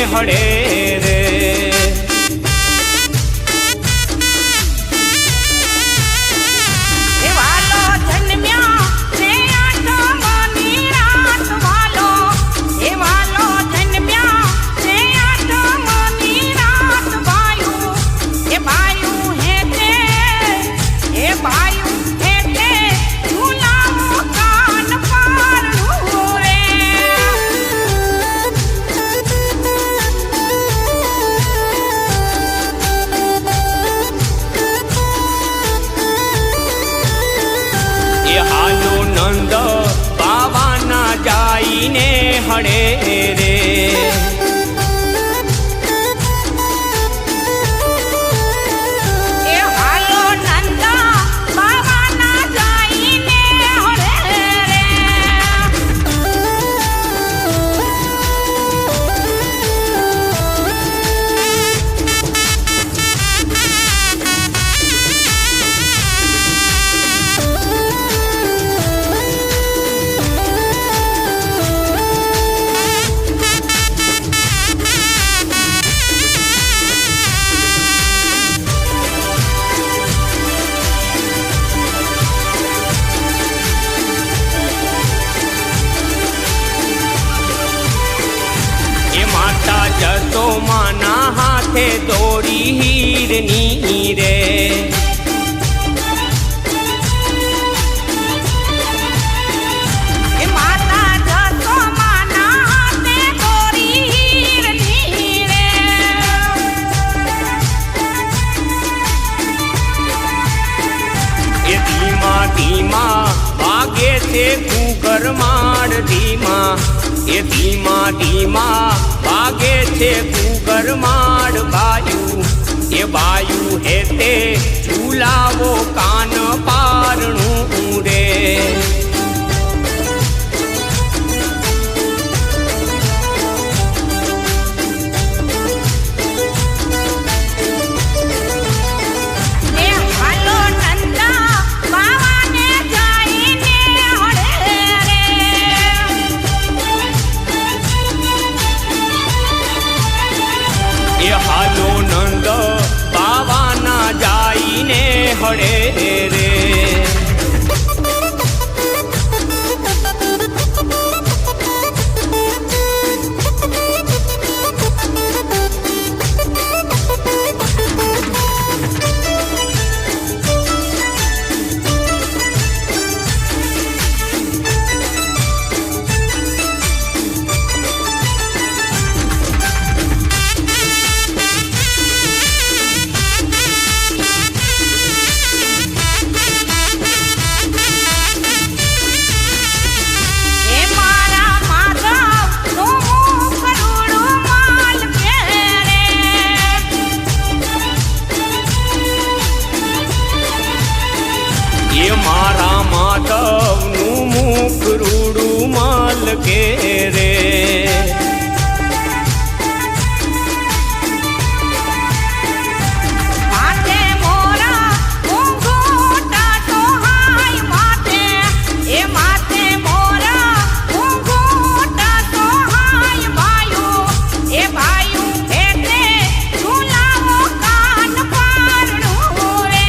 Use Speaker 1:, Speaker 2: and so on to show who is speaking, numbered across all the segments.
Speaker 1: હડે રે નંદ બાવાના જાઈને હડે રે
Speaker 2: એ હાલો નંદ બાવાના જાઈને હડે રે
Speaker 1: જતો માના હાથે દોરી હીરની રે
Speaker 2: એ માતા જતો માના હાથે દોરી હીરની રે
Speaker 1: એ ધીમા ધીમા વાગે છે કુકર માડ ધીમા એ ધીમા ધીમા વાગે છે કુકર માડ બાયુ એ બાયુ હેતે ઝુલાવો કાન પારણું રે
Speaker 2: એ હાલો નંદ બાવાને જાઈને હડે રે
Speaker 1: એ હાલો નંદ બાવાના જાઈને હડે રે મારા માધવનું મુખ રૂડું માલ કે રે
Speaker 2: માથે મોરા ઘૂંઘૂટા સોહાય માથે એ માથે મોરા ઘૂંઘૂટા સોહાય ભાયુ એ ભાયુ હેતે ઝુલાવો કાન પારણું રે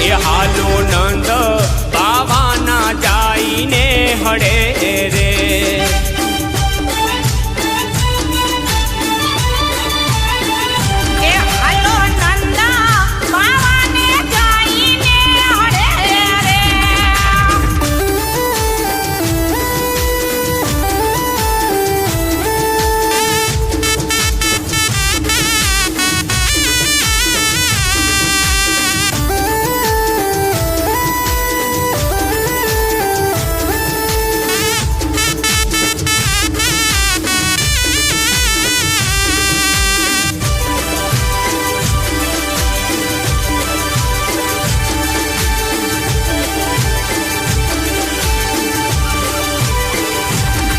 Speaker 1: એ હાલો નંદ બાવાના જાઈને હડે રે
Speaker 2: એ હાલો નંદ બાવાને જાઈને હડે રે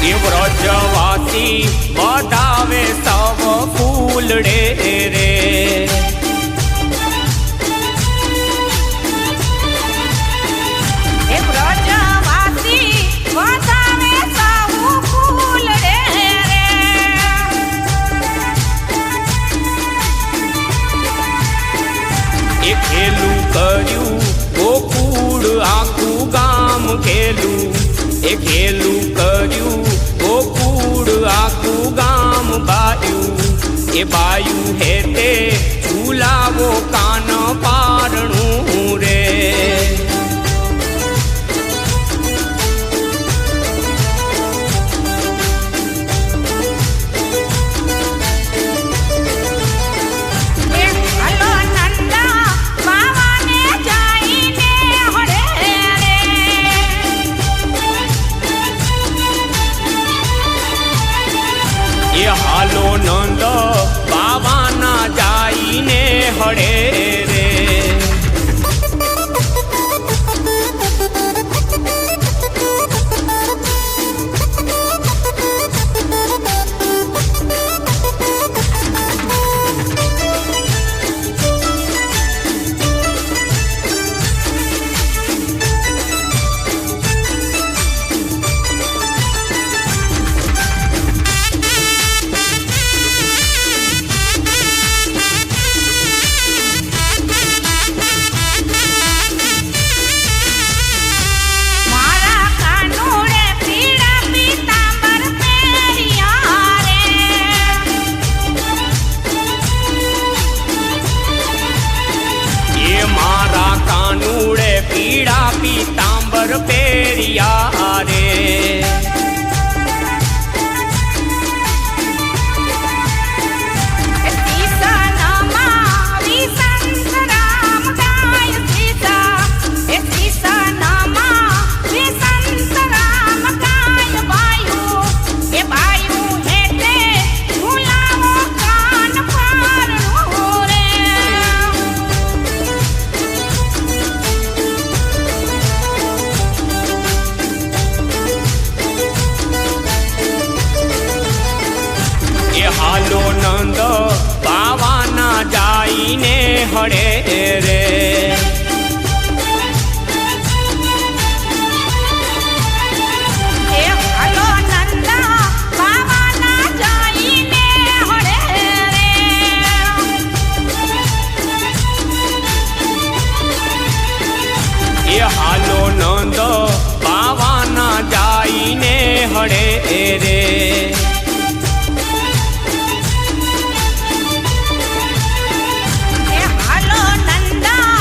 Speaker 1: એ વ્રજવાસી વધાવે સવ ફૂલડે રે એ બાયુ હેતે ઝુલાવો કાન પારણું રે
Speaker 2: એ હાલો નંદા બાવાને જાઈને હળે રે
Speaker 1: એ હાલો નંદ બાવાના જાઈને હળે રે
Speaker 2: મારા કાનુડે પીળા પીતાંબર પહેર્યા રે
Speaker 1: એ મારા કાનુડે પીળા પીતાંબર પહેર્યા રે
Speaker 2: સીસનમાં વિસંતરામ ગાય સીસા એ સીસનમાં વિસંતરામ ગાય બાયુ એ બાયુ હેતે ઝુલાવો કાન પારણું રે
Speaker 1: એ હાલો નંદ બાવાના જાઈને હળે રે
Speaker 2: એ હાલો નંદા બાવાના જાઈને હળે રે
Speaker 1: એ હાલો નંદ બાવાના જાઈને હળે રે
Speaker 2: એ હાલો નંદા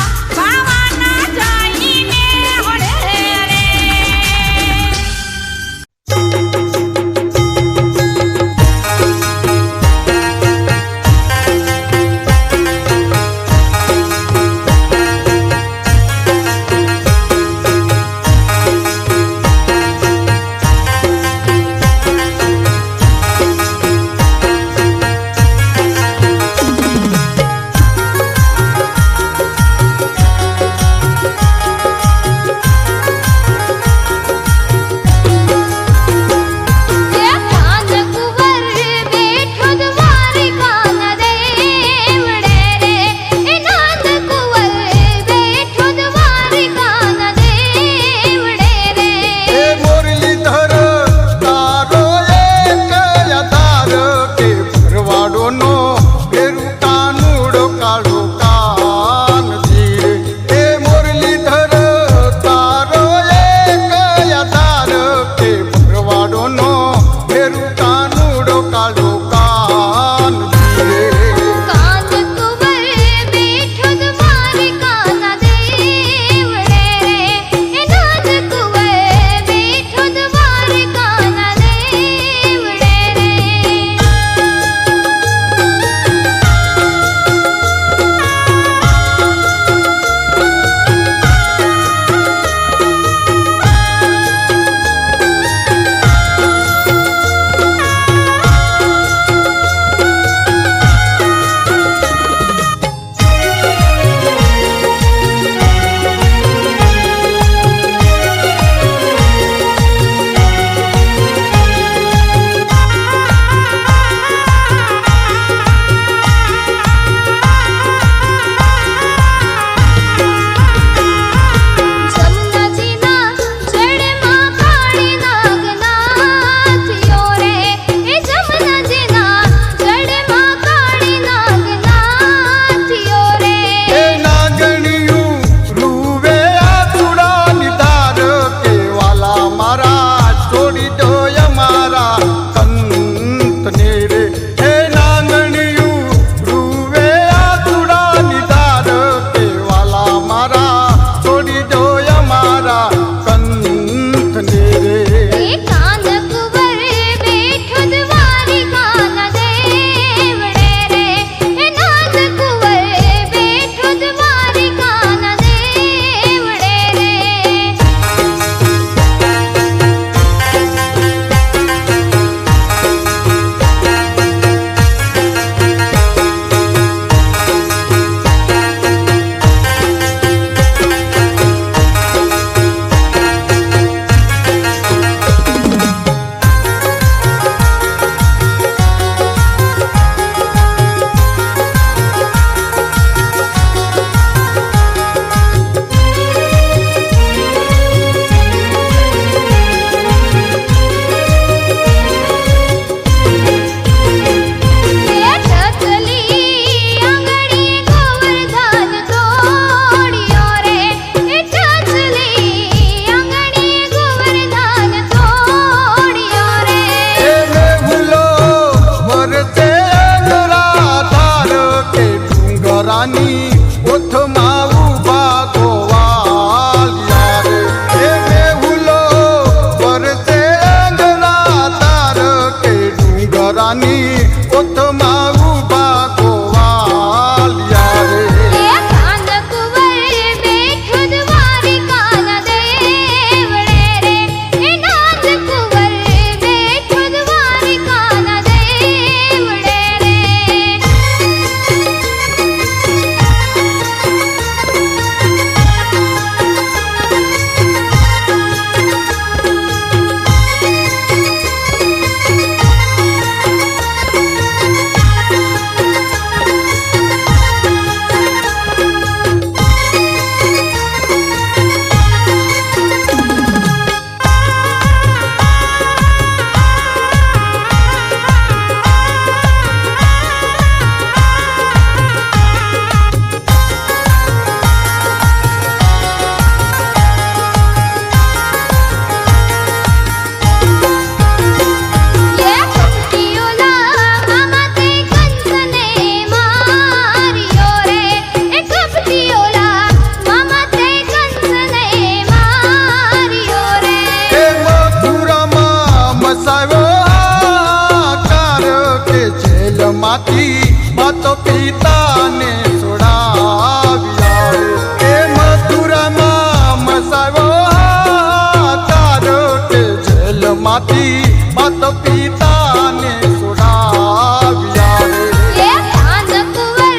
Speaker 3: માત પિતાને સુડાવ્યા રે.
Speaker 4: એ કાંદ કુંવર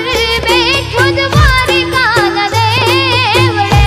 Speaker 4: બેઠો દ્વારિકાના દેવળે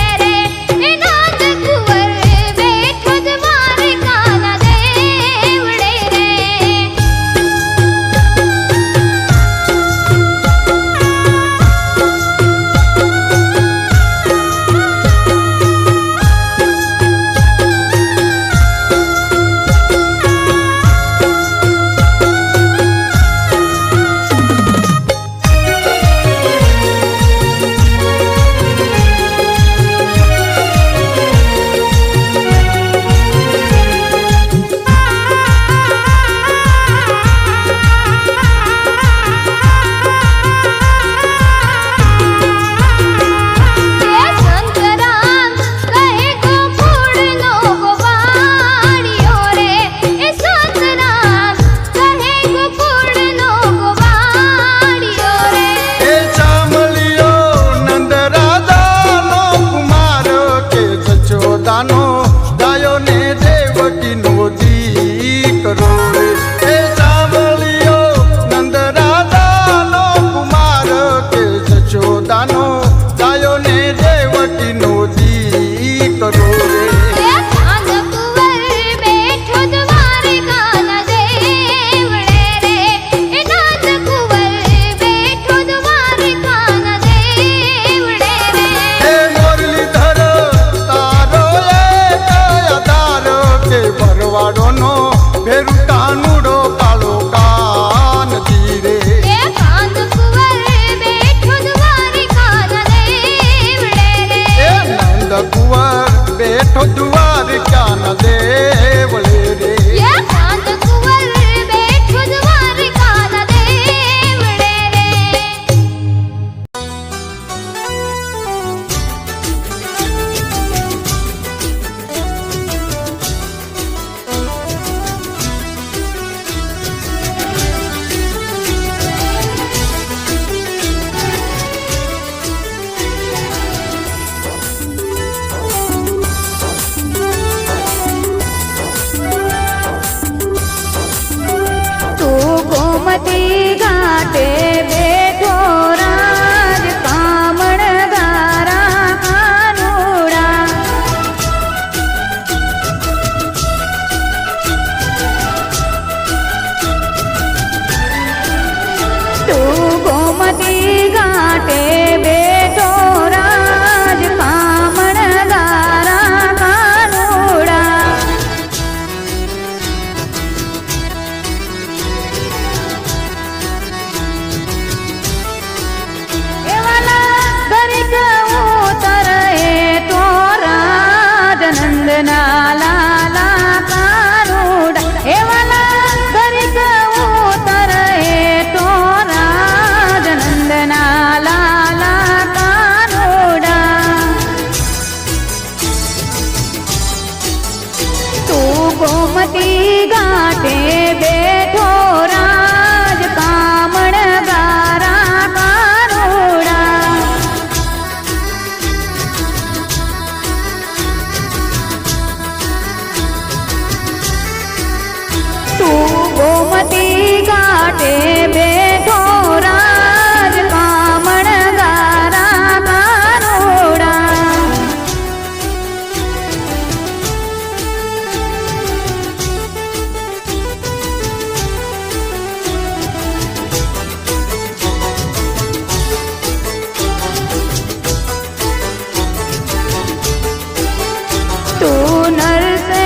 Speaker 4: રે. એ કાંદ કુંવર બેઠો દ્વારિકાના દેવળે રે.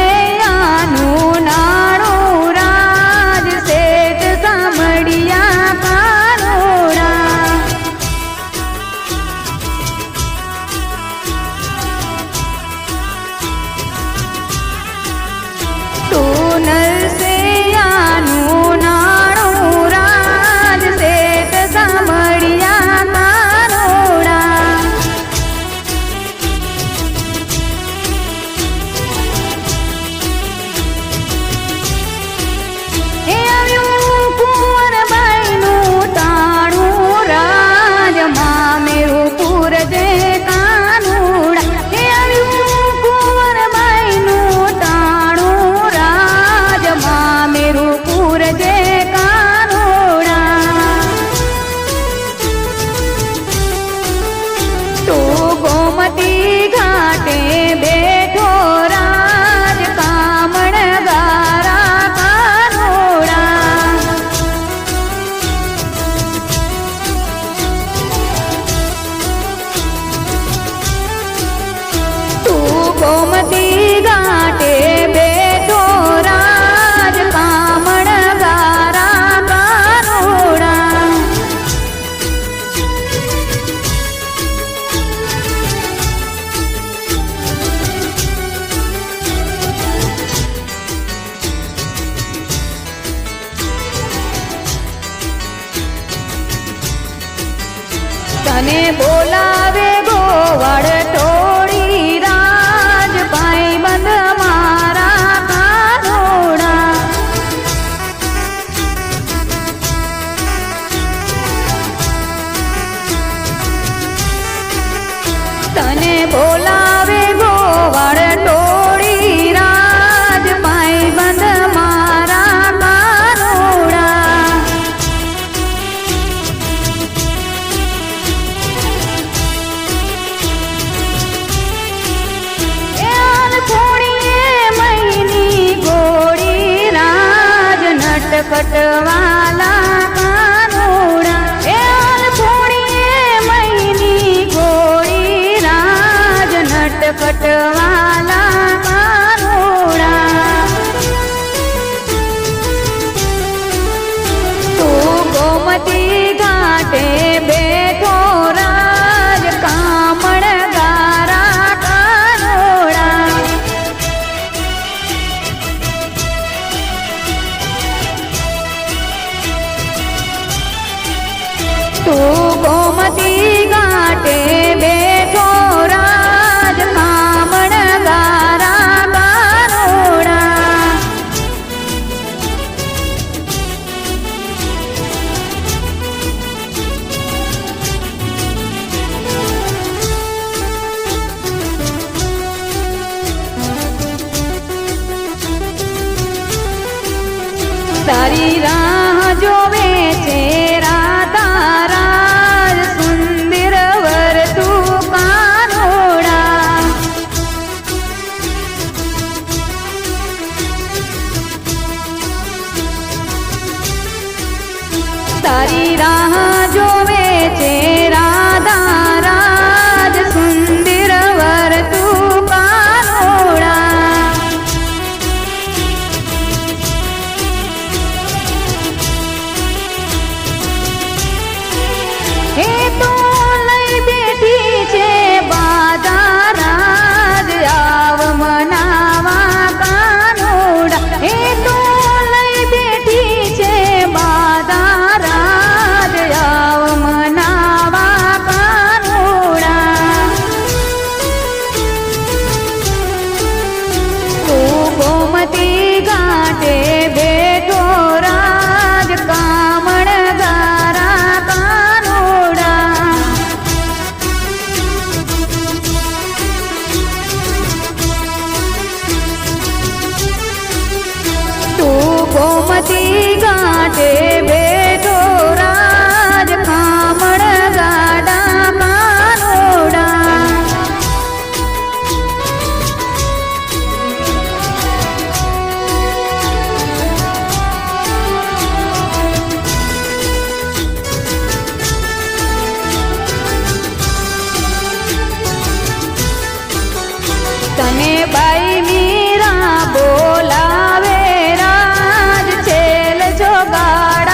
Speaker 2: નરસૈયાનું નાણું રાજ શેઠ સાંભળ્યા તને બોલાવે ગોવાળ ટોળી રાજ ભાઈબંધ મારા કાનોડા. તને બોલાવે ગોવાળ ટોળી રાજ ભાઈબંધ મારા કાનોડા. કટવાલા કાનોડા એલ ફોડીએ મૈની ગોળી રાજ નટકટવાલા કાનોડા. તું ગોમતી ઘાટે બેઠો રાજ કામણ ગારા કાનોડા. તું ગોમતી ઘાટે બેઠો રાજ કામણ ગારા કાનોડા. તારી રાહ જોવે છે રાધા રાજ સુંદર વર તું કાનોડા. તારી રાહ જોવે છે રાધા રાજ સુંદર વર તું કાનોડા. હે તો લઈ બેઠી છે બાધા રાજ આવ મનાવા કાનોડા. હે તો લઈ બેઠી છે બાધા રાજ આવ મનાવા કાનોડા. તું ગોમતી ઘાટે બેઠો રાજ કામણ ગારા કાનોડા. તું ગોમતી ઘાટે બેઠો રાજ કામણ ગાડા કાનોડા. તને બાઈ મીરા બોલાવે રાજ છેલ જોગાડ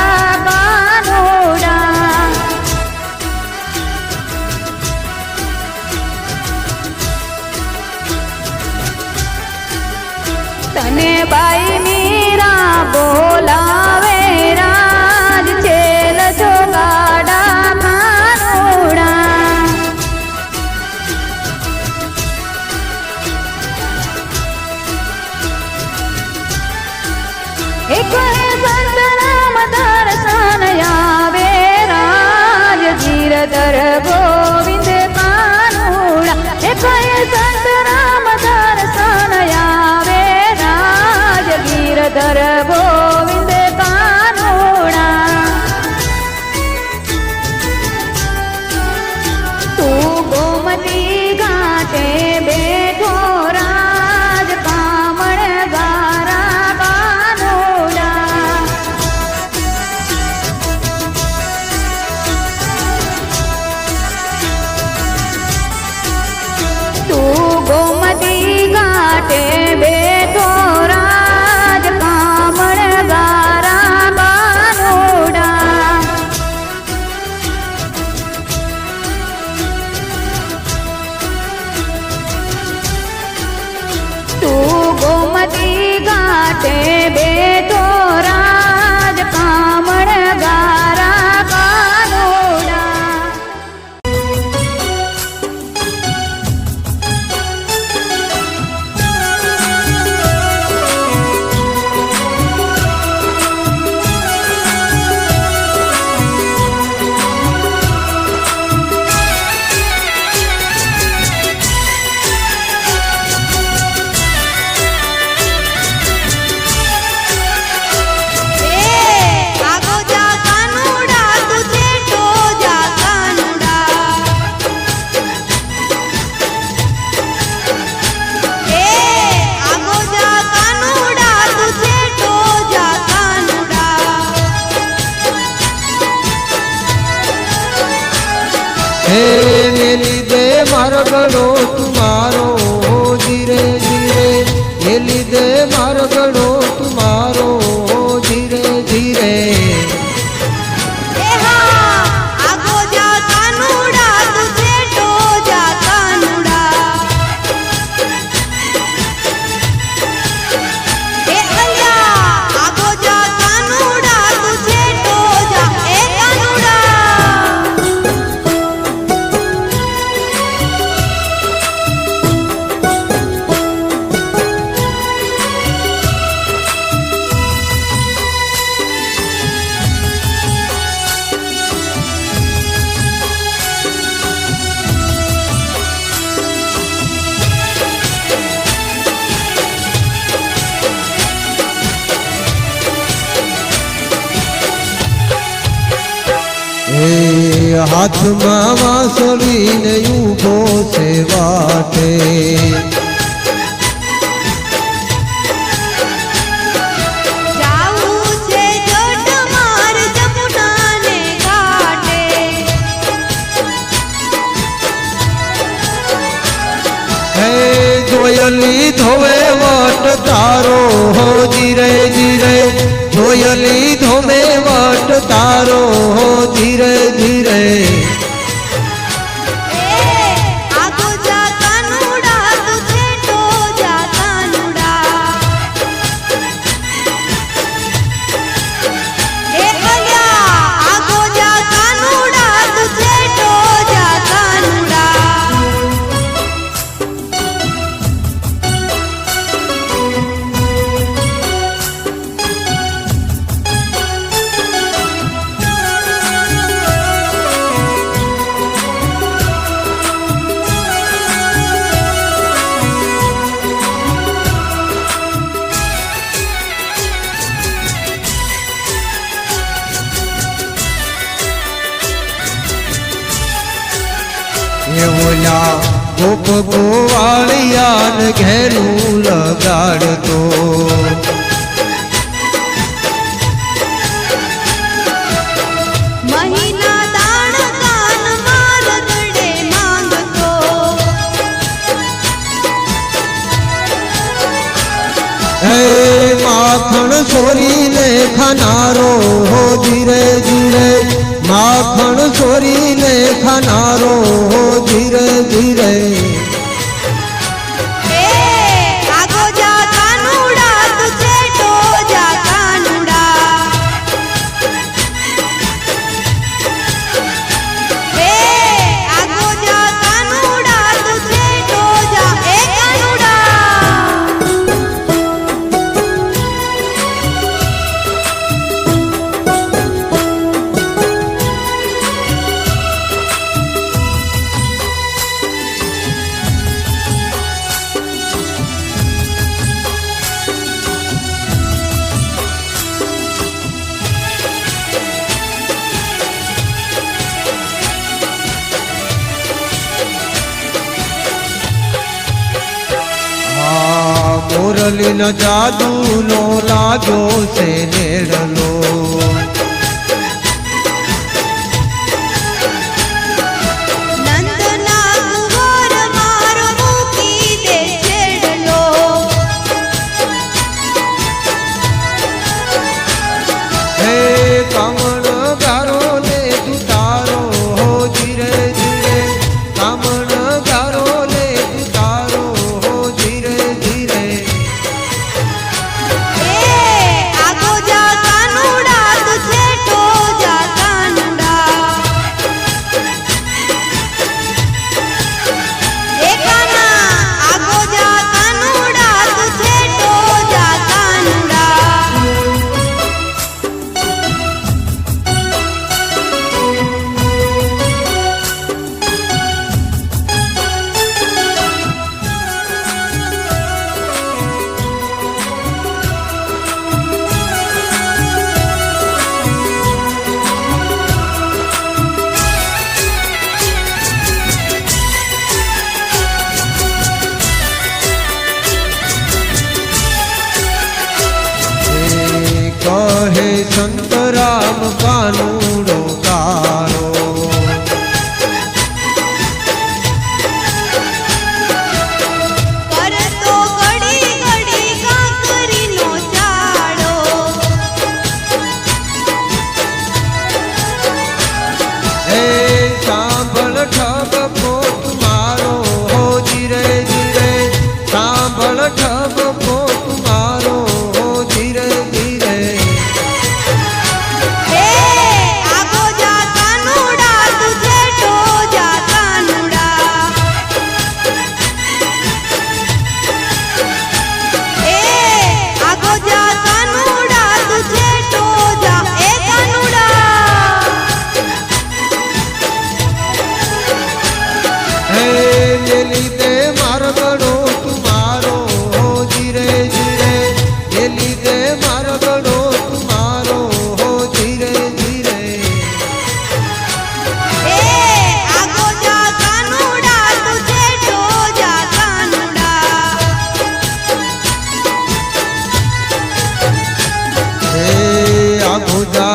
Speaker 3: હે મેલી દે મારગડો તુમારો ધીરે ધીરે, મેલી દે મારગડો તુમારો ધીરે ધીરે.
Speaker 2: એ હા આગો જા કાનુડા તું છેટો જા કાનુડા. એ અલ્યા આગો જા કાનુડા તું છેટો જા એ કાનુડા.
Speaker 3: હે હાથમાં વાંસળીને ઊભો છે વાટે,
Speaker 2: જાવું છે જોટમાર જમુનાને ઘાટે.
Speaker 3: હે જોયલી ધોવે વટ તારો ધીરે ધીરે, જોયલી ધોમે વટ તારો ધીરે ધીરે.
Speaker 2: એ આગો જા કાનુડા તું છેટો જા કાનુડા. એ અલ્યા આગો જા કાનુડા તું છેટો જા કાનુડા.
Speaker 3: એ ઓલા ગોપ ગોવાળિયાને ઘેરું લગાડતો,
Speaker 2: મહિના દાણ કાન માર ગળે માંગતો.
Speaker 3: હે માખણ ચોરીને ખાનારો ધીરે ધીરે, માખણ ચોરીને ખાનારો ધીરે ધીરે.
Speaker 2: એ આગો જા કાનુડા તું છેટો જા કાનુડા. એ આગો જા કાનુડા તું છેટો જા એ કાનુડા.
Speaker 3: મોરલીનો જાદુનો લાગ્યો છે નેડલો,
Speaker 2: નંદના કુંવર મારો મૂકી દે છેડલો.
Speaker 3: હે કામણ ગારો ને તું તારો ધીરે ધીરે, કામણ ગારો ને તું તારો ધીરે ધીરે.
Speaker 2: એ આગો જા કાનુડા તું છેટો જા કાનુડા. એ કાના આગો જા કાનુડા તું છેટો જા કાનુડા.
Speaker 3: કહે સંતરામ કાનુડો તારો,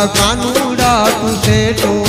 Speaker 3: કાનુડા તું સેટો